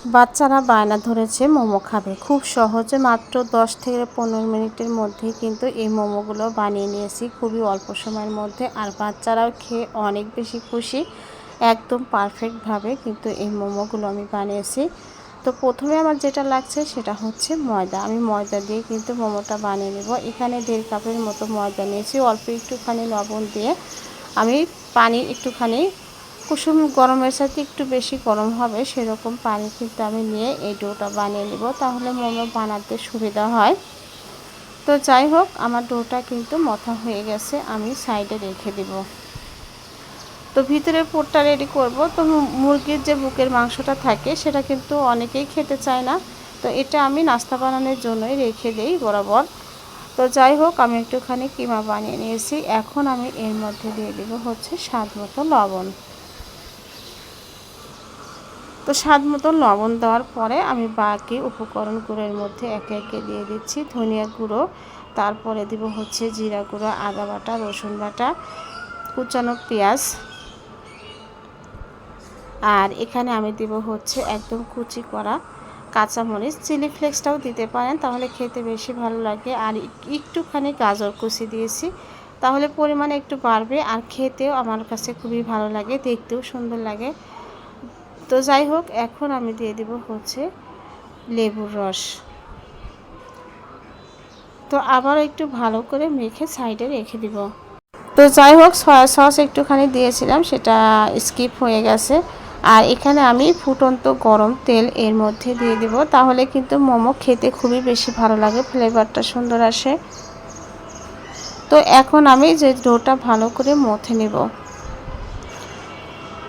বাচ্চারা বায়না ধরেছে মোমো খাবে। খুব সহজে মাত্র 10 থেকে 15 মিনিটের মধ্যেই কিন্তু এই মোমোগুলো বানিয়ে নিয়েছি খুবই অল্প সময়ের মধ্যে। আর বাচ্চারাও খেয়ে অনেক বেশি খুশি। একদম পারফেক্টভাবে কিন্তু এই মোমোগুলো আমি বানিয়েছি। তো প্রথমে আমার যেটা লাগছে সেটা হচ্ছে ময়দা। আমি ময়দা দিয়ে কিন্তু মোমোটা বানিয়ে নেব। এখানে 1.5 কাপের মতো ময়দা নিয়েছি। অল্প একটুখানি লবণ দিয়ে আমি পানি একটুখানি কুসুম গরমের সাথে একটু বেশি গরম হবে সেরকম পানি কিন্তু আমি নিয়ে এই ডোটা বানিয়ে নেব, তাহলে মোমো বানাতে সুবিধা হয়। তো যাই হোক, আমার ডোটা কিন্তু মথা হয়ে গেছে, আমি সাইডে রেখে দেব। তো ভিতরের পুরটা রেডি করব। তো মুরগির যে বুকের মাংসটা থাকে সেটা কিন্তু অনেকেই খেতে চায় না, তো এটা আমি নাস্তা বানানোর জন্যই রেখে দেই বরাবর। তো যাই হোক, আমি একটুখানি কিমা বানিয়ে নিয়েছি। এখন আমি এর মধ্যে দিয়ে দেব হচ্ছে স্বাদ মতো লবণ। তো স্বাদ মতো লবণ দেওয়ার পরে আমি বাকি উপকরণগুলোর মধ্যে একে একে দিয়ে দিচ্ছি ধনিয়া গুঁড়ো, তারপরে দিব হচ্ছে জিরা গুঁড়ো, আদা বাটা, রসুন বাটা, কুচানো পেঁয়াজ, আর এখানে আমি দিব হচ্ছে একদম কুচি করা কাঁচামরিচ। চিলি ফ্লেক্সটাও দিতে পারেন, তাহলে খেতে বেশি ভালো লাগে। আর একটুখানি গাজর কুচি দিয়েছি, তাহলে পরিমাণে একটু বাড়বে আর খেতেও আমার কাছে খুবই ভালো লাগে, দেখতেও সুন্দর লাগে। তো যাই হোক, এখন আমি দিয়ে দিব হচ্ছে লেবুর রস। তো আবার একটু ভালো করে মেখে সাইডে রেখে দিব। তো যাই হোক, সয়া সস একটুখানি দিয়েছিলাম, সেটা স্কিপ হয়ে গেছে। আর এখানে আমি ফুটন্ত গরম তেল এর মধ্যে দিয়ে দিব, তাহলে কিন্তু মোমো খেতে খুবই বেশি ভালো লাগে, ফ্লেভারটা সুন্দর আসে। তো এখন আমি যে ডোটা ভালো করে মথে নেব।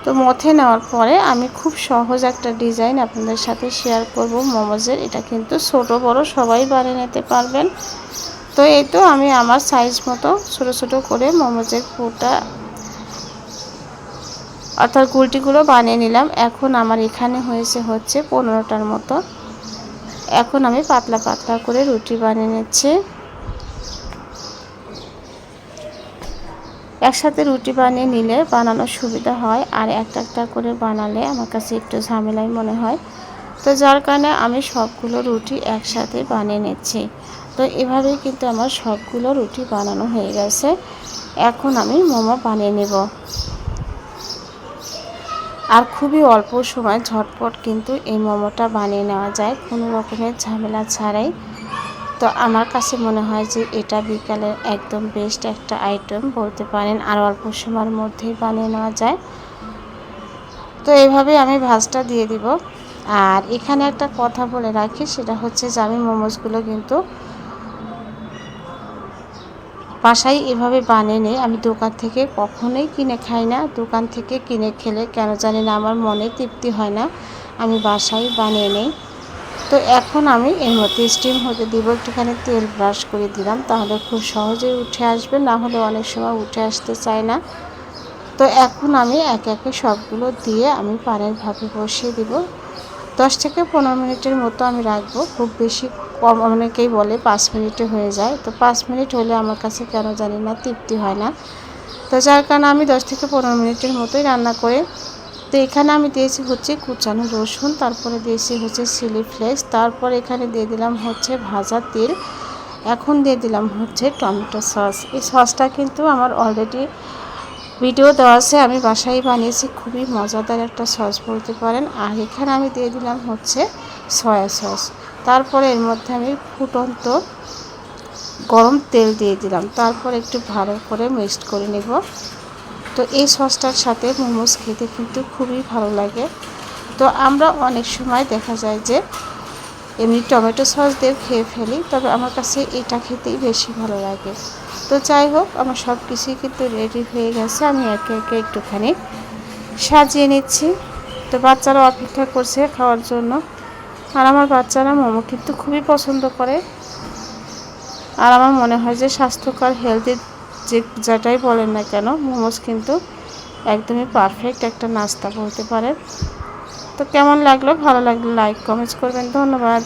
তো মথে নেওয়ার পরে আমি খুব সহজ একটা ডিজাইন আপনাদের সাথে শেয়ার করব মোমোজের। এটা কিন্তু ছোট বড় সবাই বানিয়ে নিতে পারবেন। তো এই তো আমি আমার সাইজ মতো ছোট ছোট করে মোমোজের পুরটা অর্থাৎ গুলটিগুলো বানিয়ে নিলাম। এখন আমার এখানে হয়েছে হচ্ছে 15টার মতো। এখন আমি পাতলা পাতলা করে রুটি বানিয়ে নিচ্ছি। একসাথে রুটি বানিয়ে নিলে বানানোর সুবিধা হয়, আর একটা একটা করে বানালে আমার কাছে একটু ঝামেলাই মনে হয়। তো যার কারণে আমি সবগুলো রুটি একসাথে বানিয়ে নিচ্ছি। তো এভাবেই কিন্তু আমার সবগুলো রুটি বানানো হয়ে গেছে। এখন আমি মোমো বানিয়ে নেব। আর খুবই অল্প সময় ঝটপট কিন্তু এই মোমোটা বানিয়ে নেওয়া যায় কোনো রকমের ঝামেলা ছাড়াই। তো আমার কাছে মনে হয় যে এটা বিকালের একদম বেস্ট একটা আইটেম বলতে পারেন, আর অল্প সময়ের মধ্যেই বানিয়ে নেওয়া যায়। তো এইভাবে আমি ভাজটা দিয়ে দিব। আর এখানে একটা কথা বলে রাখি, সেটা হচ্ছে যে আমি মোমোসগুলো কিন্তু বাসায় এভাবে বানিয়ে নেই, আমি দোকান থেকে কখনোই কিনে খাই না। দোকান থেকে কিনে খেলে কেন জানি না আমার মনে তৃপ্তি হয় না, আমি বাসায় বানিয়ে নেই। তো এখন আমি এর মধ্যে স্টিম হতে দিব, একটুখানি তেল ব্রাশ করে দিলাম, তাহলে খুব সহজেই উঠে আসবে, না হলে অনেক সময় উঠে আসতে চায় না। তো এখন আমি একে একে সবগুলো দিয়ে আমি পানির ভাপে বসিয়ে দিব। 10 থেকে 15 মিনিটের মতো আমি রাখবো, খুব বেশি কম অনেকেই বলে 5 মিনিটে হয়ে যায়। তো 5 মিনিট হলে আমার কাছে কেন জানি না তৃপ্তি হয় না। তো যার কারণে আমি 10 থেকে 15 মিনিটের মতোই রান্না করে। তো এখানে আমি দিয়েছি হচ্ছে কুচানো রসুন, তারপরে দিয়েছি হচ্ছে চিলি ফ্লেক্স, তারপর এখানে দিয়ে দিলাম হচ্ছে ভাজা তেল, এখন দিয়ে দিলাম হচ্ছে টমেটো সস। এই সসটা কিন্তু আমার অলরেডি ভিডিও দেওয়া আছে, আমি বাসায় বানিয়েছি, খুবই মজাদার একটা সস বলতে পারেন। আর এখানে আমি দিয়ে দিলাম হচ্ছে সয়া সস, তারপরে এর মধ্যে আমি ফুটন্ত গরম তেল দিয়ে দিলাম, তারপর একটু ভালো করে মিক্সড করে নেব। তো এই সসটার সাথে মোমোস খেতে কিন্তু খুবই ভালো লাগে। তো আমরা অনেক সময় দেখা যায় যে এমনি টমেটো সস দিয়ে খেয়ে ফেলি, তবে আমার কাছে এটা খেতেই বেশি ভালো লাগে। তো যাই হোক, আমার সব কিছুই কিন্তু রেডি হয়ে গেছে, আমি একে একে একটুখানি সাজিয়ে নিচ্ছি। তো বাচ্চারা অপেক্ষা করছে খাওয়ার জন্য, আর আমার বাচ্চারা মোমো কিন্তু খুবই পছন্দ করে। আর আমার মনে হয় যে স্বাস্থ্যকর হেলদি যে যেটাই বলেন না কেন, মোমোস কিন্তু একদমই পারফেক্ট একটা নাস্তা বলতে পারেন। তো কেমন লাগলো, ভালো লাগলে লাইক কমেন্টস করবেন, ধন্যবাদ।